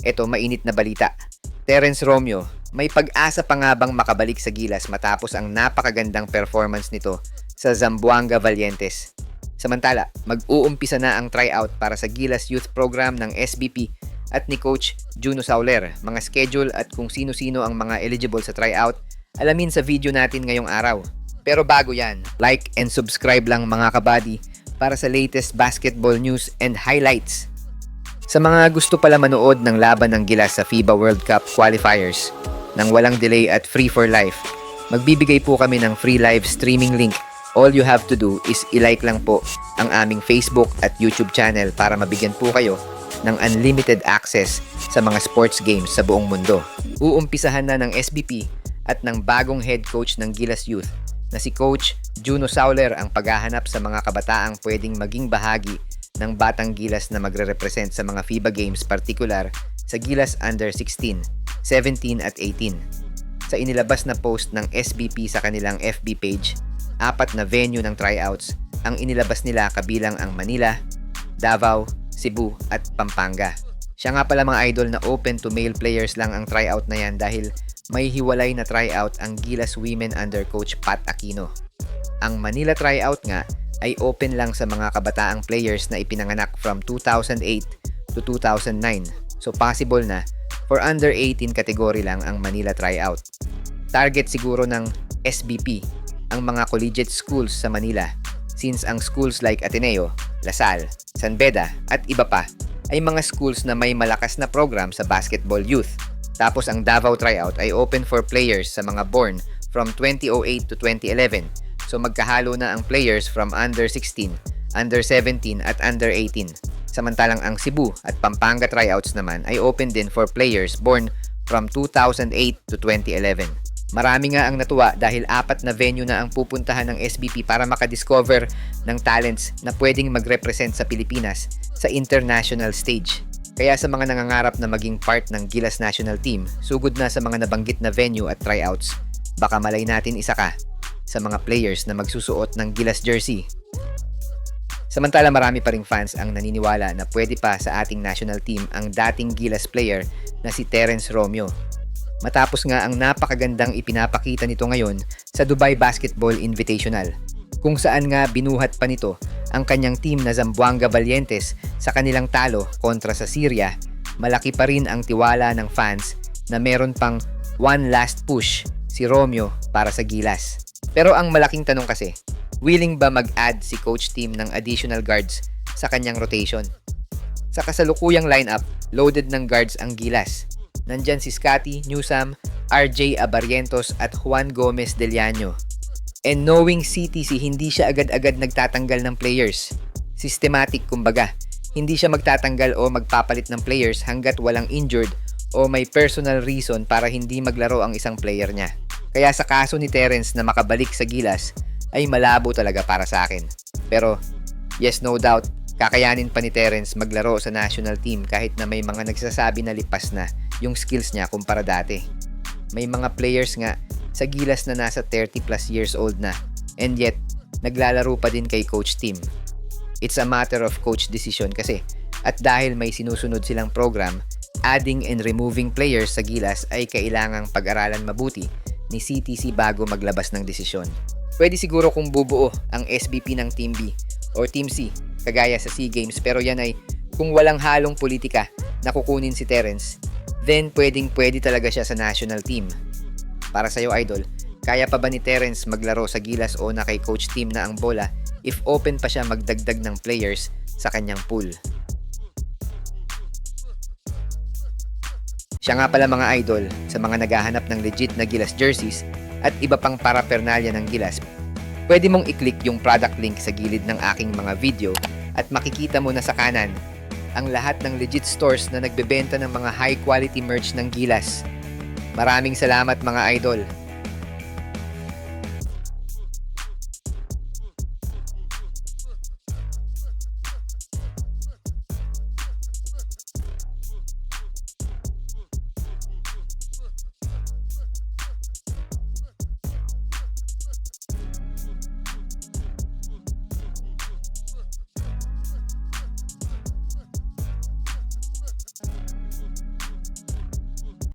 Eto, mainit na balita. Terence Romeo, may pag-asa pa nga bang makabalik sa Gilas matapos ang napakagandang performance nito sa Zamboanga Valientes? Samantala, mag-uumpisa na ang tryout para sa Gilas Youth Program ng SBP at ni Coach Juno Sauler. Mga schedule at kung sino-sino ang mga eligible sa tryout, alamin sa video natin ngayong araw. Pero bago yan, like and subscribe lang mga kabady para sa latest basketball news and highlights. Sa mga gusto pala manood ng laban ng Gilas sa FIBA World Cup qualifiers nang walang delay at free for life, magbibigay po kami ng free live streaming link. All you have to do is i-like lang po ang aming Facebook at YouTube channel para mabigyan po kayo ng unlimited access sa mga sports games sa buong mundo. Uumpisahan na ng SBP at ng bagong head coach ng Gilas Youth na si Coach Juno Sauler ang paghahanap sa mga kabataang pwedeng maging bahagi ng Batang Gilas na magre-represent sa mga FIBA Games, partikular sa Gilas Under 16, 17 at 18. Sa inilabas na post ng SBP sa kanilang FB page, 4 na venue ng tryouts ang inilabas nila, kabilang ang Manila, Davao, Cebu at Pampanga. Siya nga pala mga idol na open to male players lang ang tryout na yan dahil may hiwalay na tryout ang Gilas Women under Coach Pat Aquino. Ang Manila tryout nga ay open lang sa mga kabataang players na ipinanganak from 2008 to 2009. So possible na for under 18 category lang ang Manila tryout. Target siguro ng SBP ang mga collegiate schools sa Manila, since ang schools like Ateneo, Lasal, San Beda at iba pa ay mga schools na may malakas na program sa basketball youth. Tapos ang Davao tryout ay open for players sa mga born from 2008 to 2011. So magkahalo na ang players from under 16, under 17 at under 18. Samantalang ang Cebu at Pampanga tryouts naman ay open din for players born from 2008 to 2011. Marami nga ang natuwa dahil 4 na venue na ang pupuntahan ng SBP para makadiscover ng talents na pwedeng mag-represent sa Pilipinas sa international stage. Kaya sa mga nangangarap na maging part ng Gilas National Team, sugod na sa mga nabanggit na venue at tryouts. Baka malay natin isa ka sa mga players na magsusuot ng Gilas jersey. Samantala, marami pa ring fans ang naniniwala na pwede pa sa ating national team ang dating Gilas player na si Terence Romeo. Matapos nga ang napakagandang ipinapakita nito ngayon sa Dubai Basketball Invitational, kung saan nga binuhat pa nito ang kanyang team na Zamboanga Valientes sa kanilang talo kontra sa Syria. Malaki pa rin ang tiwala ng fans na meron pang one last push si Romeo para sa Gilas. Pero ang malaking tanong kasi, willing ba mag-add si coach team ng additional guards sa kanyang rotation? Sa kasalukuyang lineup, loaded ng guards ang Gilas. Nandyan si Scotty Newsam, RJ Abarientos at Juan Gomez Deliano. And knowing CTC, hindi siya agad-agad nagtatanggal ng players. Systematic kumbaga. Hindi siya magtatanggal o magpapalit ng players hanggat walang injured o may personal reason para hindi maglaro ang isang player niya. Kaya sa kaso ni Terence na makabalik sa Gilas ay malabo talaga para sa akin. Pero yes, no doubt, kakayanin pa ni Terence maglaro sa national team kahit na may mga nagsasabi na lipas na yung skills niya kumpara dati. May mga players nga sa Gilas na nasa 30 plus years old na, and yet naglalaro pa din kay coach team. It's a matter of coach decision kasi, at dahil may sinusunod silang program, adding and removing players sa Gilas ay kailangang pag-aralan mabuti ni CTC bago maglabas ng desisyon. Pwede siguro kung bubuo ang SBP ng Team B or Team C kagaya sa SEA Games, pero yan ay kung walang halong politika na kukunin si Terence, then pwede talaga siya sa national team. Para sa'yo idol, kaya pa ba ni Terence maglaro sa Gilas o na kay coach team na ang bola if open pa siya magdagdag ng players sa kanyang pool? Siya nga pala mga idol, sa mga naghahanap ng legit na Gilas jerseys at iba pang paraphernalia ng Gilas, pwede mong i-click yung product link sa gilid ng aking mga video at makikita mo na sa kanan ang lahat ng legit stores na nagbebenta ng mga high quality merch ng Gilas. Maraming salamat mga idol.